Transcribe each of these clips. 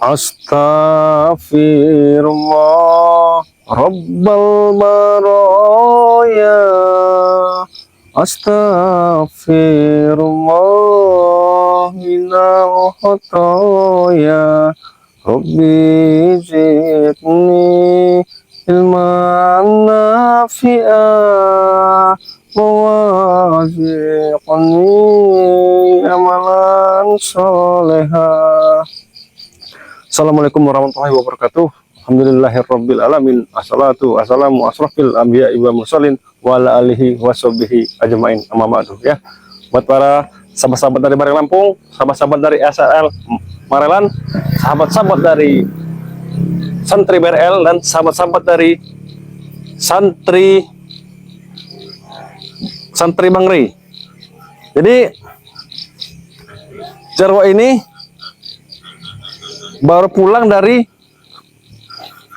Astaghfirullah Rabbal baraya. Astaghfirullah minal khotoya. Rabbi zidni ilman nafi'a waziqni amalan solehah. Assalamualaikum warahmatullahi wabarakatuh. Alhamdulillahirabbil alamin. Assalatu wassalamu asrofil anbiya'i wa mursalin wa ala alihi washabihi ajmain. Amma ba'du ya. Buat para sahabat-sahabat dari Marelan Lampung, sahabat-sahabat dari SRL Marelan, sahabat-sahabat dari Santri BRL, dan sahabat-sahabat dari Santri Bangri. Jadi Jarwo ini baru pulang dari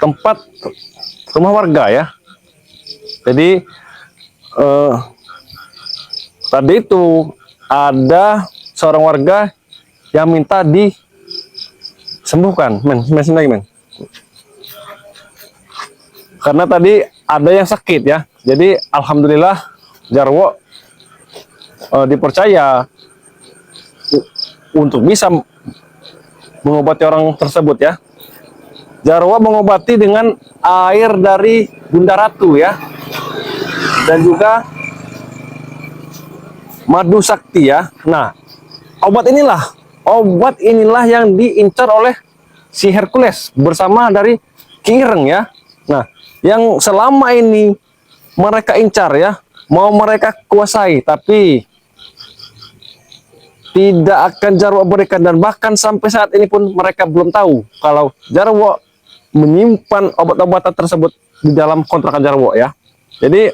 tempat rumah warga ya. Jadi tadi itu ada seorang warga yang minta disembuhkan, karena tadi ada yang sakit ya. Jadi alhamdulillah Jarwo dipercaya untuk bisa mengobati orang tersebut ya. Jarwo mengobati dengan air dari Bunda Ratu ya, dan juga madu sakti ya. Nah, obat inilah yang diincar oleh si Hercules bersama dari Ki Ireng ya. Nah, yang selama ini mereka incar ya, mau mereka kuasai, tapi tidak akan Jarwo berikan. Dan bahkan sampai saat ini pun mereka belum tahu kalau Jarwo menyimpan obat-obatan tersebut di dalam kontrakan Jarwo ya. Jadi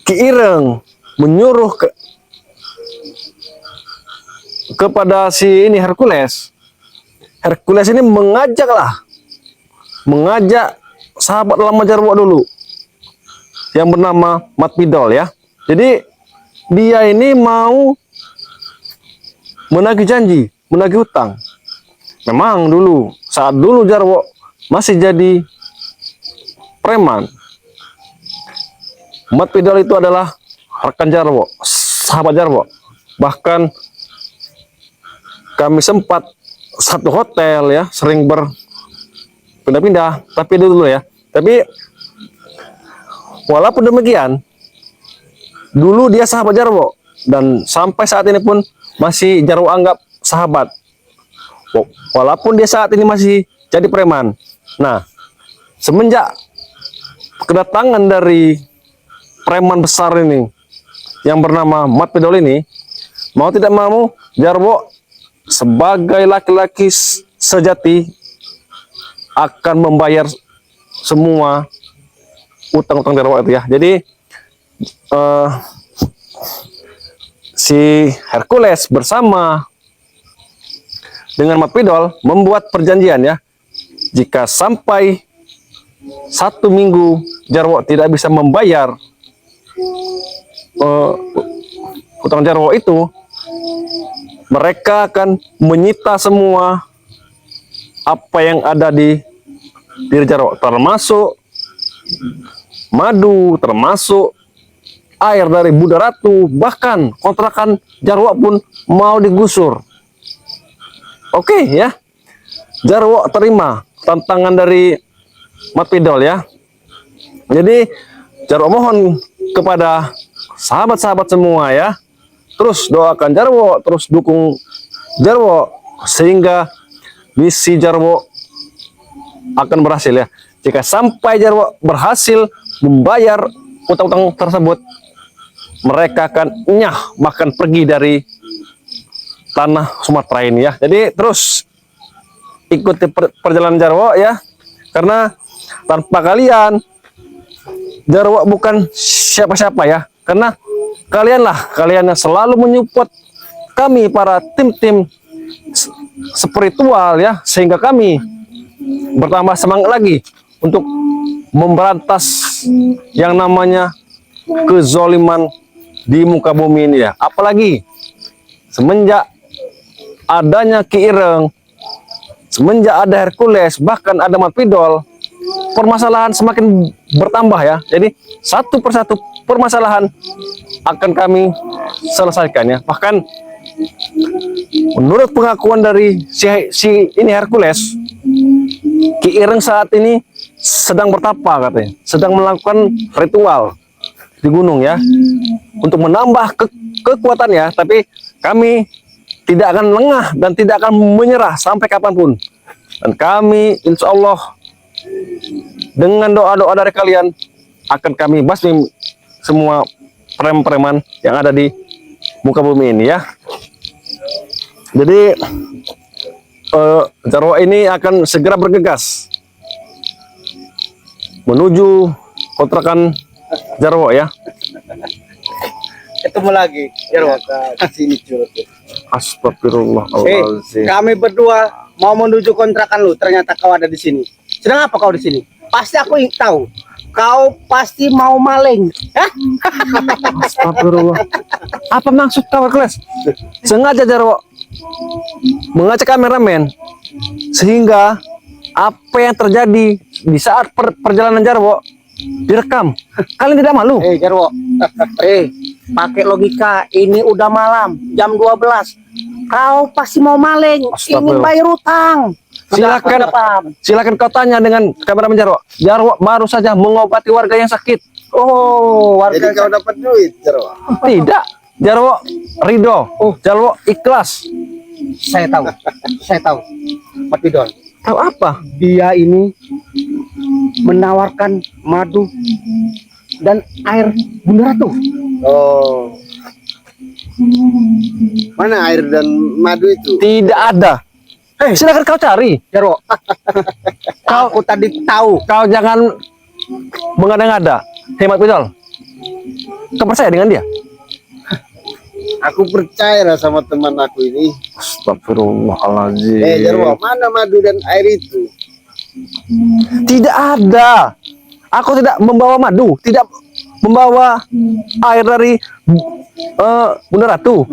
Ki Ireng menyuruh kepada si ini Hercules ini mengajak sahabat lama Jarwo dulu yang bernama Mat Pidol ya. Jadi dia ini mau menagih janji, menagih hutang. Memang saat dulu Jarwo masih jadi preman, Mat Pidol itu adalah rekan Jarwo, sahabat Jarwo. Bahkan kami sempat satu hotel ya, sering berpindah-pindah. Tapi dulu ya. Tapi walaupun demikian, dulu dia sahabat Jarwo, dan sampai saat ini pun masih Jarwo anggap sahabat. Walaupun dia saat ini masih jadi preman. Nah, semenjak kedatangan dari preman besar ini yang bernama Mat Pidol ini, mau tidak mau Jarwo sebagai laki-laki sejati akan membayar semua utang-utang Jarwo itu ya. Jadi si Hercules bersama dengan Mat Pidol membuat perjanjian ya. Jika sampai 1 minggu Jarwo tidak bisa membayar hutang Jarwo itu, mereka akan menyita semua apa yang ada di diri Jarwo, termasuk madu, termasuk air dari Bunda Ratu, bahkan kontrakan Jarwo pun mau digusur. Oke ya, Jarwo terima tantangan dari Mat Pidol ya. Jadi Jarwo mohon kepada sahabat-sahabat semua ya, terus doakan Jarwo, terus dukung Jarwo, sehingga misi Jarwo akan berhasil ya. Jika sampai Jarwo berhasil membayar utang-utang tersebut, mereka akan bahkan pergi dari tanah Sumatera ini ya. Jadi terus ikuti perjalanan Jarwo ya, karena tanpa kalian Jarwo bukan siapa-siapa ya. Karena kalian yang selalu menyupport kami para tim-tim spiritual ya, sehingga kami bertambah semangat lagi untuk memberantas yang namanya kezoliman di muka bumi ini ya. Apalagi semenjak adanya Ki Ireng, semenjak ada Hercules, bahkan ada Matpidol, permasalahan semakin bertambah ya. Jadi satu persatu permasalahan akan kami selesaikan ya. Bahkan menurut pengakuan dari si ini Hercules, Ki Ireng saat ini sedang bertapa katanya, sedang melakukan ritual di gunung ya, untuk menambah kekuatannya. Tapi kami tidak akan lengah dan tidak akan menyerah sampai kapanpun. Dan kami insya Allah dengan doa-doa dari kalian akan kami basmi semua preman-preman yang ada di muka bumi ini ya. Jadi Jarwo ini akan segera bergegas menuju kontrakan Jarwo ya. Ketemu lagi, Jarwo. Sini curut. Astagfirullahaladzim. Kami berdua mau menuju kontrakan lu, ternyata kau ada di sini. Sedang apa kau di sini? Pasti aku tahu. Kau pasti mau maling. Hah? Astagfirullah. Apa maksud kau, Hercules? Sengaja Jarwo mengajak kameramen sehingga apa yang terjadi di saat perjalanan Jarwo direkam. Kalian tidak malu? Jarwo. Pakai logika, ini udah malam, jam 12. Kau pasti mau maling, ingin bayar utang. Silakan kau tanya dengan kameramen Jarwo. Jarwo baru saja mengobati warga yang sakit. Oh, warga. Jadi kau dapat duit, Jarwo? Tidak, Jarwo ridho. Jarwo ikhlas. Saya tahu. Matpidol. Tahu apa? Dia ini menawarkan madu dan air Bunda Ratu. Oh. Mana air dan madu itu? Tidak ada. Silakan kau cari. Jarwo. Aku tadi tahu. Kau jangan mengada-ngada. Hemat Pidol. Kau percaya dengan dia? Aku percaya sama teman aku ini. Astagfirullahaladzim. Jarwo, mana madu dan air itu? Tidak ada. Aku tidak membawa madu, tidak membawa air dari Bunda Ratu.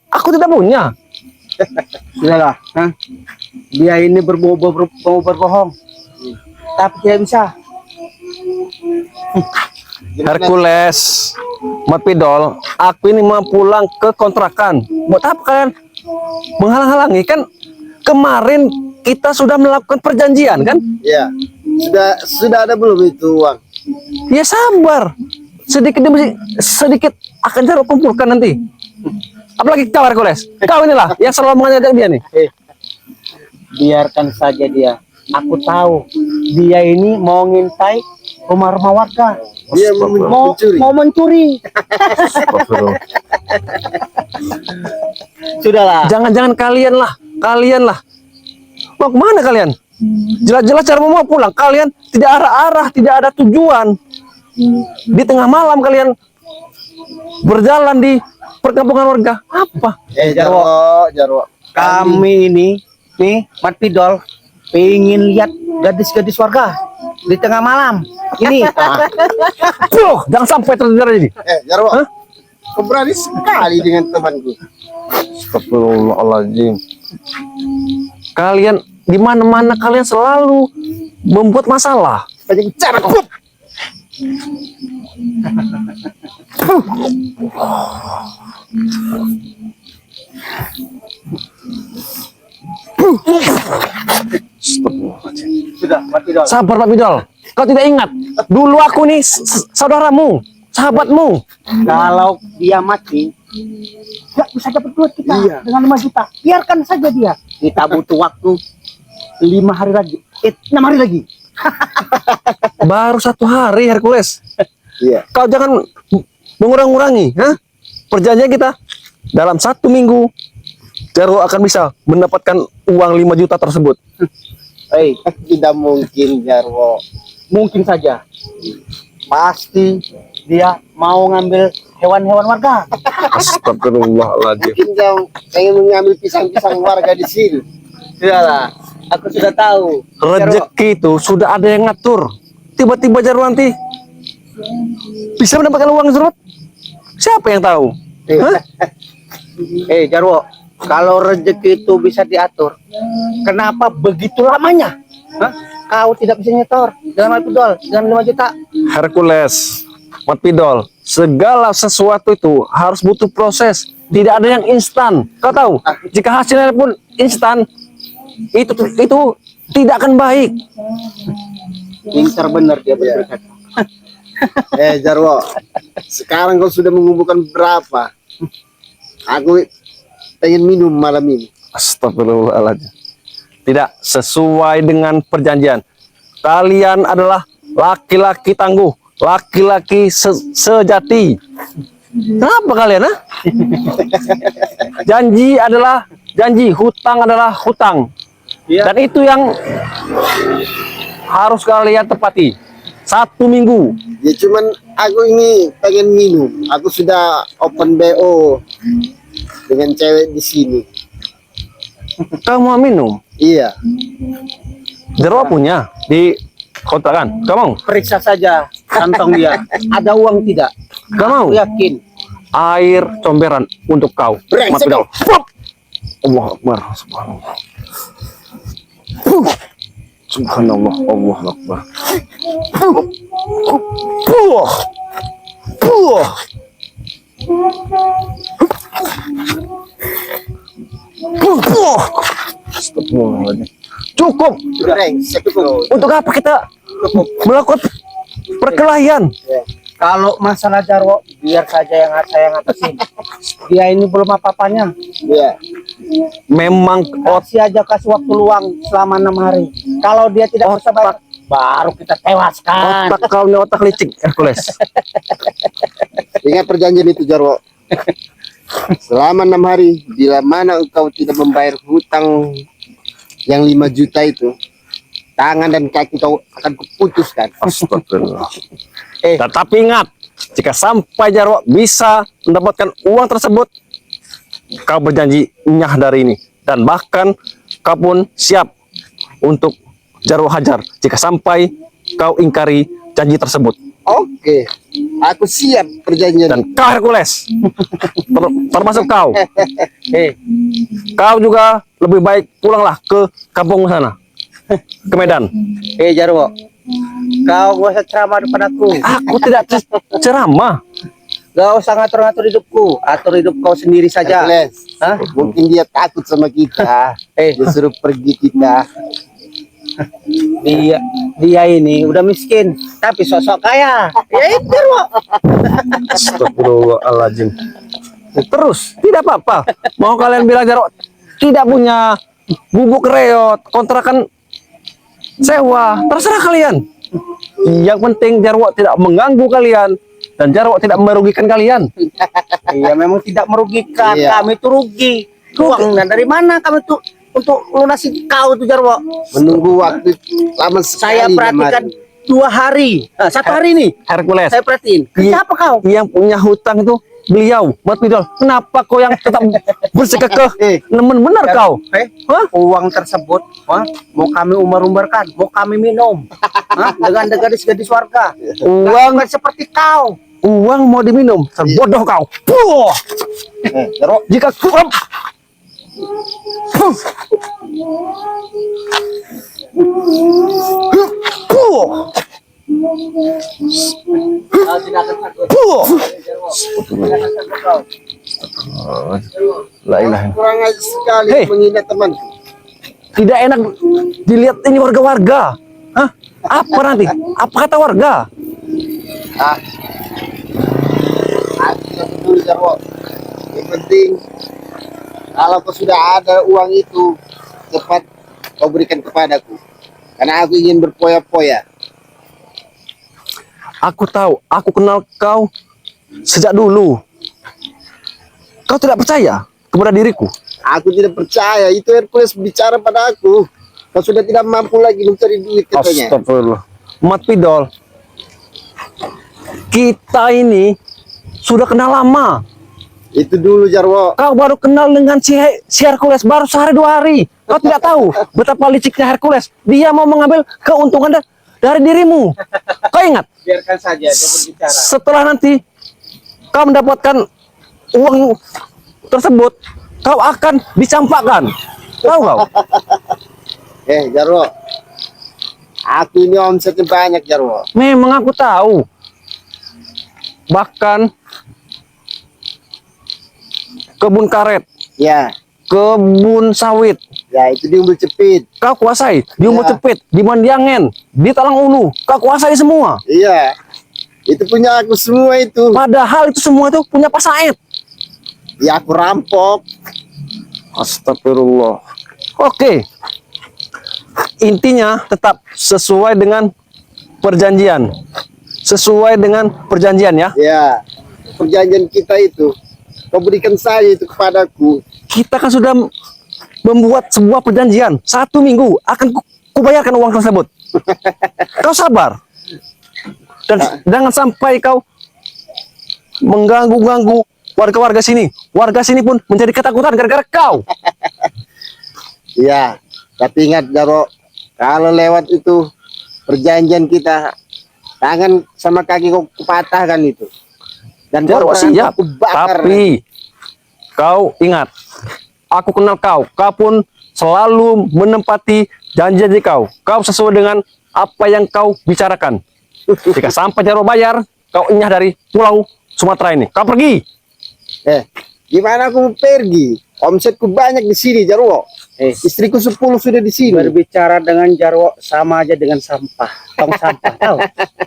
Aku tidak punya. Sudahlah, dia ini berbohong, tapi tidak bisa. Hercules, Matpidol, aku ini mau pulang ke kontrakan. Buat apa kalian menghalang-halangi? Kan kemarin kita sudah melakukan perjanjian kan? Ya, sudah ada belum itu uang? Ya sabar, sedikit demi sedikit akan Jarwo kumpulkan nanti. Apalagi kau Hercules, kau inilah yang selalu mengajak dia nih. Biarkan saja dia. Aku tahu dia ini mau ngintai rumah-rumah warga. Dia mau mencuri. Sudahlah. Jangan-jangan kalian lah. Mau kemana kalian? Jelas-jelas cara mau pulang. Kalian tidak arah-arah, tidak ada tujuan. Di tengah malam kalian berjalan di perkampungan warga. Apa? Jarwo. Kami ini nih Matpidol pengen lihat gadis-gadis warga di tengah malam ini. Jangan sampai terjadi. Jarwo. Kau berani sekali dengan temanku. Astagfirullahaladzim. Kalian di mana-mana kalian selalu membuat masalah. Banyak bicara. Sudah, Matpidol. Sabar Pak Pidol. Kau tidak ingat dulu aku nih saudaramu, sahabatmu. Kalau dia mati, nggak bisa dapat duit kita dengan 5 juta. Biarkan saja dia. Kita butuh waktu 5 hari lagi, 6 hari lagi. Baru 1 hari Hercules. Iya. Kau jangan mengurang-urangi, perjanjian kita dalam 1 minggu Jarwo akan bisa mendapatkan uang 5 juta tersebut. Tidak mungkin, Jarwo. Mungkin saja. Pasti dia mau ngambil hewan-hewan warga. Astagfirullahaladzim. Mungkin dia pengen mengambil pisang-pisang warga di sini. Sudahlah, aku sudah tahu. Rezeki itu sudah ada yang ngatur. Tiba-tiba Jarwo nanti bisa mendapatkan uang tersebut. Siapa yang tahu? Jarwo, kalau rezeki itu bisa diatur, kenapa begitu lamanya? Hah? Kau tidak bisa nyetor dengan Matpidol dengan 5 juta. Hercules, Matpidol, segala sesuatu itu harus butuh proses. Tidak ada yang instan. Kau tahu, jika hasilnya pun instan, itu tidak akan baik. Pintar benar dia berkata. Jarwo, sekarang kau sudah mengumpulkan berapa? Aku pengen minum malam ini. Astagfirullahaladzim. Tidak sesuai dengan perjanjian. Kalian adalah laki-laki tangguh, laki-laki sejati. Kenapa kalian, ha? Janji adalah janji, hutang adalah hutang. Iya. Dan itu yang harus kalian tepati. 1 minggu. Ya cuman aku ini pengen minum. Aku sudah open BO dengan cewek di sini. Kau mau minum? Iya. Jarwo punya di kontrakan. Kau mau? Periksa saja kantong dia. Ada uang tidak? Kau mau? Aku yakin. Air comberan untuk kau. Brengsek Matpidol. Allah Akbar. Subhanallah. Subhanallah. Allah Akbar. Astagfirullahaladzim. Cukup. Brengsek kau. Untuk apa kita melakukan perkelahian? Kalau masalah Jarwo, biar saja yang saya ngatasin. Dia ini belum apa-apanya. Iya. Memang Kasih aja, kasih waktu luang selama 6 hari. Kalau dia tidak bisa bayar, baru kita tewaskan. otak kau ini otak licik, Hercules. Ingat perjanjian itu, Jarwo. Selama 6 hari, bila mana engkau tidak membayar hutang yang 5 juta itu, tangan dan kaki kau akan kuputuskan. Astagfirullah. Tetapi ingat, jika sampai Jarwo bisa mendapatkan uang tersebut, kau berjanji nyah dari ini. Dan bahkan kau pun siap untuk Jarwo hajar jika sampai kau ingkari janji tersebut. Oke, aku siap perjanjian. Dan kau Hercules, termasuk kau. Kau juga lebih baik pulanglah ke kampung sana, ke Medan. Jarwo, kau gak usah ceramah depan aku. Aku tidak ceramah. Gak usah ngatur-ngatur hidupku. Atur hidup kau sendiri saja. Hercules, Hah? mungkin dia takut sama kita. Dia suruh pergi kita. Dia ini udah miskin, tapi sosok kaya. Ya itu, Jarwo. Astagfirullahaladzim. Terus, tidak apa-apa. Mau kalian bilang Jarwo tidak punya bubuk reot, kontrakan sewa, terserah kalian. Yang penting Jarwo tidak mengganggu kalian dan Jarwo tidak merugikan kalian. Iya, memang tidak merugikan. Iya. Kami tuh rugi. Uang dan dari mana kami tuh untuk lunasi kau tuh, Jarwo? Menunggu waktu lama sekali. Saya perhatikan 2 hari. 1 hari nih. Hercules, Saya perhatiin. Iya. Siapa kau? yang punya hutang itu beliau, Matpidol. Kenapa kau yang tetap bersekekeh? Nemen benar kau. Hah? Uang tersebut, mau kami umbar-umbarkan, mau kami minum, dengan gadis-gadis warga. Uang Bukan seperti kau. uang mau diminum, terbodoh kau. Puh. Jarwo, Jika kurang La ilaha. kurang aja sekali Hei. menghina teman. Tidak enak dilihat ini warga-warga. Hah? Apa nanti? Apa kata warga? Aku tidak peduli, Jarwo. Yang penting kalau kau sudah ada uang itu, cepat kau berikan kepadaku. Karena aku ingin berpoya-poya. Aku tahu, aku kenal kau sejak dulu. Kau tidak percaya kepada diriku? Aku tidak percaya, itu Hercules bicara pada aku. Kau sudah tidak mampu lagi mencari duit katanya. Astagfirullah. Matpidol, kita ini sudah kenal lama. Itu dulu, Jarwo. Kau baru kenal dengan si Hercules baru sehari 2 hari. Kau tidak tahu betapa liciknya Hercules. Dia mau mengambil keuntungan dari dirimu. Kau ingat? Biarkan saja dia berbicara. Setelah nanti kau mendapatkan uang tersebut, kau akan dicampakkan. Tahu kau? Jarwo, aku ini omsetnya banyak Jarwo. Memang aku tahu. Bahkan kebun karet, Ya, kebun sawit, ya itu di Umbul Cepit. kau kuasai. Di Umbul Ya. Cepit, di Mandiangen, di Talang Ulu, kau kuasai semua. Iya, itu punya aku semua itu. Padahal itu semua itu punya Pak Said. Ya aku rampok. Astagfirullah. Oke. Intinya tetap sesuai dengan perjanjian. Sesuai dengan perjanjian ya. Ya, perjanjian kita itu. Kau berikan saja itu kepadaku. Kita kan sudah membuat sebuah perjanjian. 1 minggu akan kubayarkan uang tersebut. Kau sabar. Dan jangan sampai kau mengganggu-ganggu warga-warga sini. Warga sini pun menjadi ketakutan gara-gara kau. Iya, tapi ingat Jarwo, kalau lewat itu perjanjian kita, tangan sama kaki kau kupatahkan itu. Dan Jarwo kontrakan siap. aku bakar. Tapi kau ingat, aku kenal kau. Kau pun selalu menempati janji-janji kau. Kau sesuai dengan apa yang kau bicarakan. Jika sampai Jarwo bayar, kau enyah dari pulau Sumatera ini. Kau pergi. Gimana aku mau pergi? Omsetku banyak di sini Jarwo. Istriku 10 sudah di sini. Berbicara dengan Jarwo sama aja dengan sampah. Tong sampah, tahu?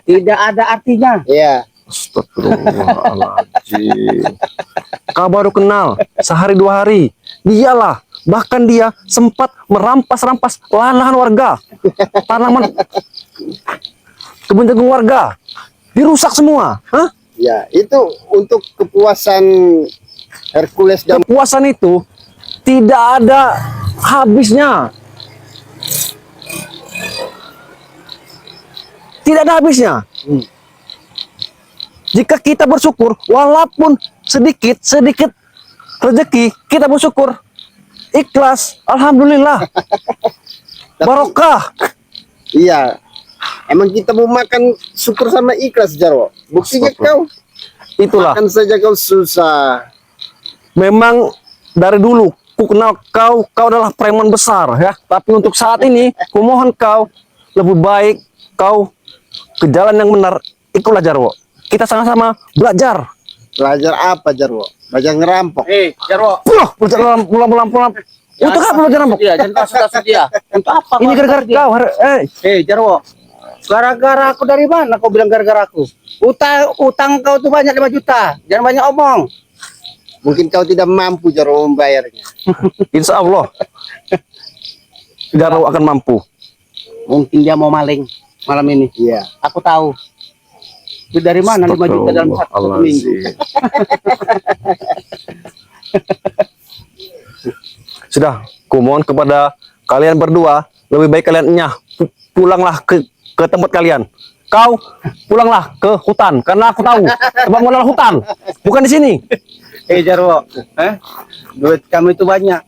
Tidak ada artinya. Iya. Astagfirullahaladzim. Kau baru kenal sehari 2 hari. Dialah, bahkan dia sempat merampas-rampas lahan warga, tanaman kebun jagung warga, dirusak semua. Hah? Ya, itu untuk kepuasan Hercules dan Kepuasan itu tidak ada habisnya. Tidak ada habisnya. Jika kita bersyukur, walaupun sedikit rezeki, kita bersyukur, ikhlas, alhamdulillah, barokah. iya. Emang kita mau makan syukur sama ikhlas Jarwo. Buktinya kau Itulah. makan saja kau susah. Memang dari dulu ku kenal kau adalah preman besar ya. Tapi untuk saat ini, ku mohon kau lebih baik kau ke jalan yang benar. Itulah Jarwo. Kita sama-sama belajar. Belajar apa Jarwo? Belajar ngerampok. Jarwo. Belajar pulang. Untuk apa belajar rampok? Dia, jangan kasih dia. Untuk apa? Ini gara-gara kau. Jarwo. Gara-gara aku dari mana? Kau bilang gara-gara aku. Utang kau tuh banyak 5 juta. Jangan banyak omong. Mungkin kau tidak mampu Jarwo membayarnya. Insya Allah Jarwo akan mampu. Mungkin dia mau maling malam ini. Iya. Aku tahu. Itu dari mana 5 juta dalam satu minggu? Sudah, kumohon kepada kalian berdua, lebih baik kalian enyah, pulanglah ke tempat kalian. Kau pulanglah ke hutan, karena aku tahu tempatmu adalah hutan, bukan di sini. Jarwo, duit kami itu banyak.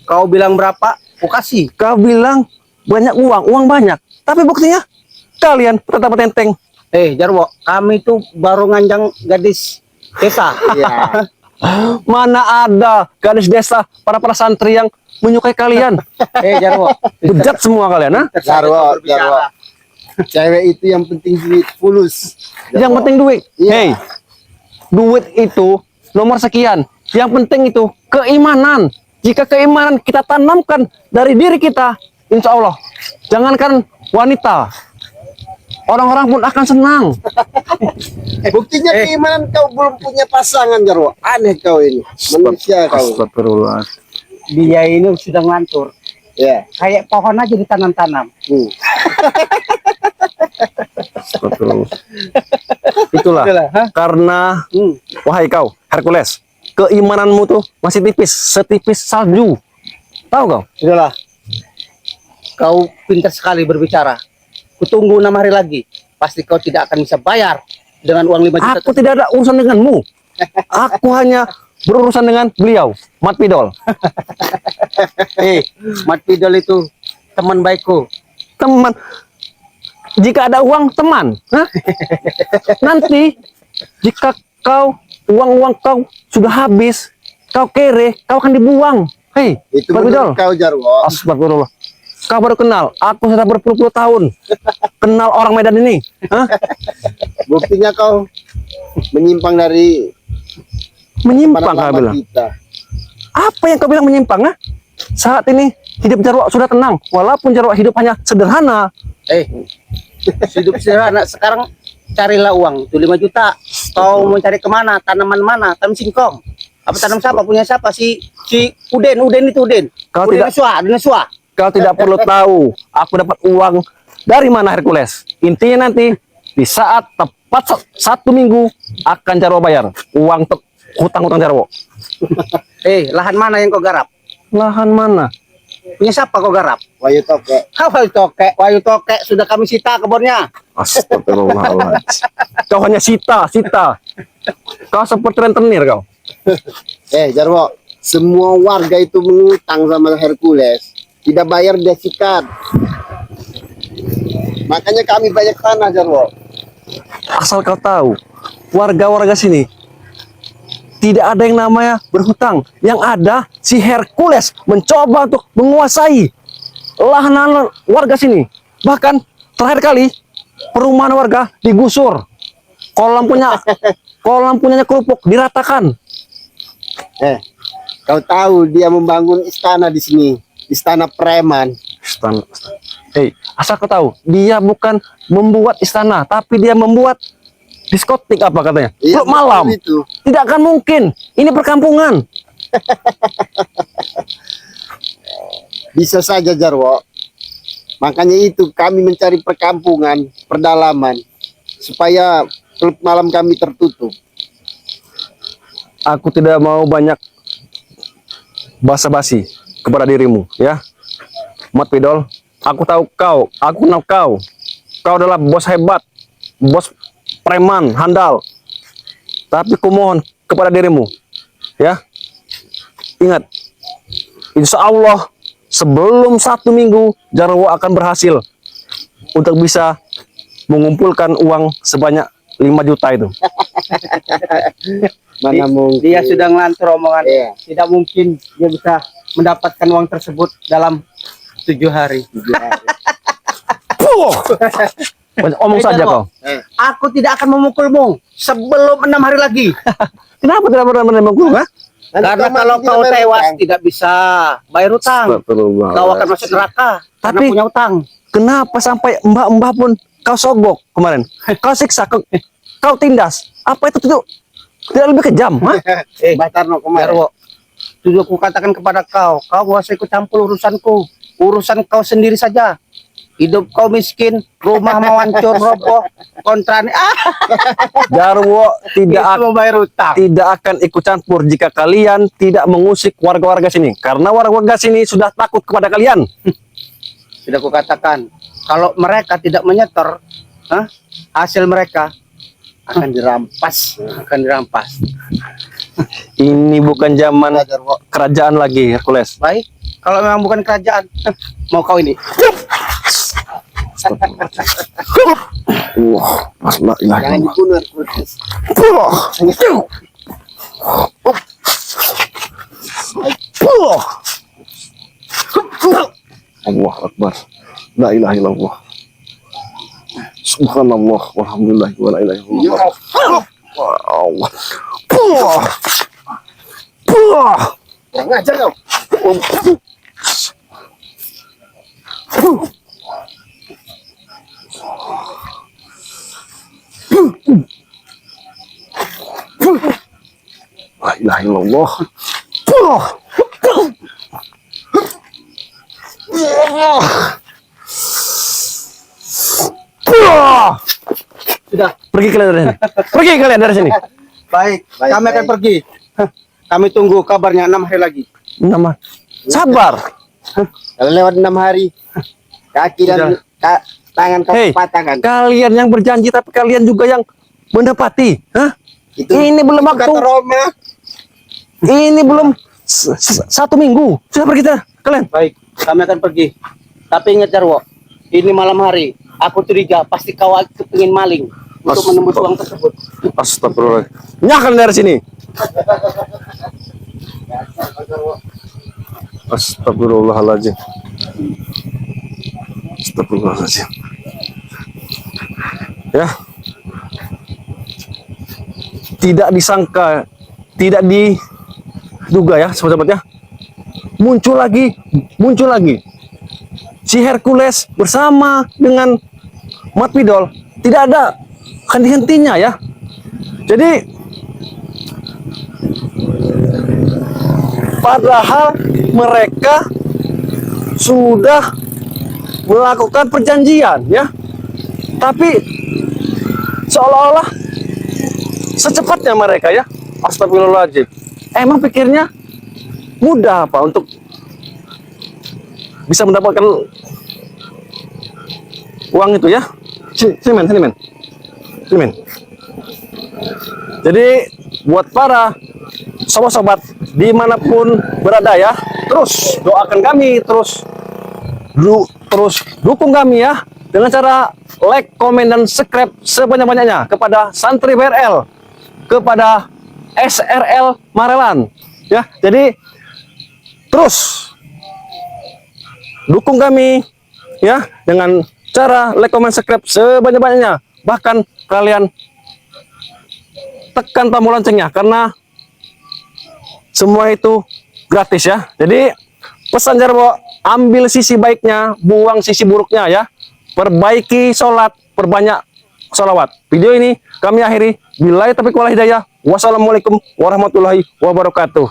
Kau bilang berapa? Aku kasih. Kau bilang banyak uang banyak, tapi buktinya kalian tetap tenteng. Jarwo, kami itu baru nganjang gadis desa. Iya. Mana ada gadis desa para santri yang menyukai kalian? Jarwo, Bejat semua kalian, ha? Jarwo. Cewek itu yang penting duit fulus. Yang penting duit. Iya. Hei, duit itu nomor sekian. Yang penting itu keimanan. Jika keimanan kita tanamkan dari diri kita, insya Allah, jangankan wanita, orang-orang pun akan senang. Buktinya keimanan kau belum punya pasangan Jarwo. Aneh kau ini. Manusia kau. Astagfirullah. dia ini sudah ngantur. Ya. Kayak pohon aja ditanam-tanam. Astagfirullah. Itulah. Hah? Karena wahai kau Hercules, keimananmu tuh masih tipis, setipis salju. Tahu kau? Sudahlah. Kau pintar sekali berbicara. Kutunggu 6 hari lagi. Pasti kau tidak akan bisa bayar dengan uang 5 juta. Aku tidak ada urusan denganmu. Aku hanya berurusan dengan beliau, Mat Pidol. Mat Pidol itu teman baikku. Teman. Jika ada uang, teman. Hah? Nanti jika uang kau sudah habis, kau kere, kau akan dibuang. Hei, Itu Pak Bidol. menurut kau Jarwo. Astagfirullah. Kau baru kenal, aku sudah berpuluh-puluh tahun kenal orang Medan ini. Hah? Buktinya kau menyimpang dari Menyimpang lama kau bilang. kita. Apa yang kau bilang menyimpang? Ha? Saat ini hidup Jarwo sudah tenang, walaupun Jarwo hidup hanya sederhana. Hidup sederhana. Sekarang carilah uang itu 5 juta. Kau mau cari kemana? Tanaman mana? Tanam singkong. Apa tanam siapa? Punya siapa? Si Uden itu Uden. Kau Uden tidak- Neswa. Kau tidak perlu tahu aku dapat uang dari mana, Hercules. Intinya nanti di saat tepat 1 minggu akan Jarwo bayar uang hutang-hutang Jarwo. Lahan mana yang kau garap? Lahan mana? Punya siapa kau garap? Wayu toke. Wayu Toke sudah kami sita kebunnya. Astagfirullahaladzim. Kau hanya sita. Kau seperti rentenir kau. Jarwo, semua warga itu mengutang sama Hercules. Tidak bayar dia sikat. Makanya kami banyak tanah, Jarwo. Asal kau tahu, warga-warga sini tidak ada yang namanya berhutang. Yang ada si Hercules mencoba untuk menguasai lahan warga sini. Bahkan terakhir kali perumahan warga digusur. Kolam punyanya kerupuk diratakan. Kau tahu dia membangun istana di sini, istana preman. Hei, asal kau tahu, dia bukan membuat istana, tapi dia membuat diskotik apa katanya? Klub malam. Itu. Tidak akan mungkin. Ini perkampungan. Bisa saja, Jarwo. Makanya itu kami mencari perkampungan, perdalaman, supaya klub malam kami tertutup. Aku tidak mau banyak basa-basi kepada dirimu, ya. Mat Pidol, aku tahu kau, aku kenal kau. Kau adalah bos hebat, bos preman, handal. Tapi kumohon kepada dirimu, ya. Ingat, insya Allah sebelum 1 minggu Jarwo akan berhasil untuk bisa mengumpulkan uang sebanyak 5 juta itu. Mana mungkin. Dia sudah ngelantur omongan. Iya. Tidak mungkin dia bisa mendapatkan uang tersebut dalam 7 hari. Omong saja kau. Aku tidak akan memukulmu sebelum 6 hari lagi. Kenapa tidak pernah menemukan? Ha? Karena kalau kau tewas tidak bisa bayar utang. Kau akan masuk neraka karena Tapi- punya utang. Kenapa sampai mbak-mbak pun kau sogok kemarin? Kau siksa, kau tindas. Apa itu tidak lebih kejam? Ha? Batarno kemarin. Jarwo, sudah aku katakan kepada kau gak usah ikut campur urusanku. Urusan kau sendiri saja. Hidup kau miskin, rumah mau hancur, roboh, kontraan. Jarwo tidak Itu membayar utang. tidak akan ikut campur jika kalian tidak mengusik warga-warga sini. Karena warga-warga sini sudah takut kepada kalian. Sudah aku katakan, kalau mereka tidak menyetor, hasil mereka akan dirampas, Ini bukan zaman Jarwo. kerajaan lagi, Hercules. Baik, kalau memang bukan kerajaan, mau kau ini. Wah, la ilaha Jangan illallah. dibunuh, Hercules. Allah Akbar. La ilaha illallah. Subhanallah walhamdulillah wa la ilaha illallah. Allah. Kurang ajar kau. La ilaha illallah. Sudah, Pergi kalian dari sini. Pergi kalian dari sini. baik, Baik, kami akan baik. pergi. Kami tunggu kabarnya 6 hari lagi. Nama. Sabar. Kalau lewat 6 hari, kaki dan tangan kau Hei, patahkan. kalian yang berjanji tapi kalian juga yang mendapati. Hah? Ini belum kata waktu. Roma. Ini belum 1 minggu. Sudah pergi dah, kalian. Baik, kami akan pergi. Tapi ingat Jarwo, ini malam hari. Aku curiga pasti kau ingin maling untuk menembus uang tersebut. Astagfirullah. Nyahkan dari sini. Astagfirullahaladzim. Astagfirullahaladzim. Ya. Tidak disangka, tidak diduga ya, sahabat-sahabat ya. Muncul lagi si Hercules bersama dengan Mat Pidol, tidak ada henti-hentinya ya. Jadi padahal mereka sudah melakukan perjanjian ya, tapi seolah-olah secepatnya mereka ya. Astagfirullahaladzim. Emang pikirnya mudah apa untuk bisa mendapatkan uang itu ya? Sini men. Jadi buat para sobat-sobat dimanapun berada ya, terus doakan kami, terus dukung kami ya dengan cara like, komen, dan subscribe sebanyak-banyaknya kepada Santri BRL, kepada SRL Marelan ya. Jadi terus dukung kami ya dengan cara like, comment, subscribe sebanyak-banyaknya. Bahkan kalian tekan tombol loncengnya karena semua itu gratis ya. Jadi pesan Jarwo, ambil sisi baiknya, buang sisi buruknya ya. Perbaiki sholat, perbanyak sholawat. Video ini kami akhiri. Billahi taufiq wal hidayah. Wassalamualaikum warahmatullahi wabarakatuh.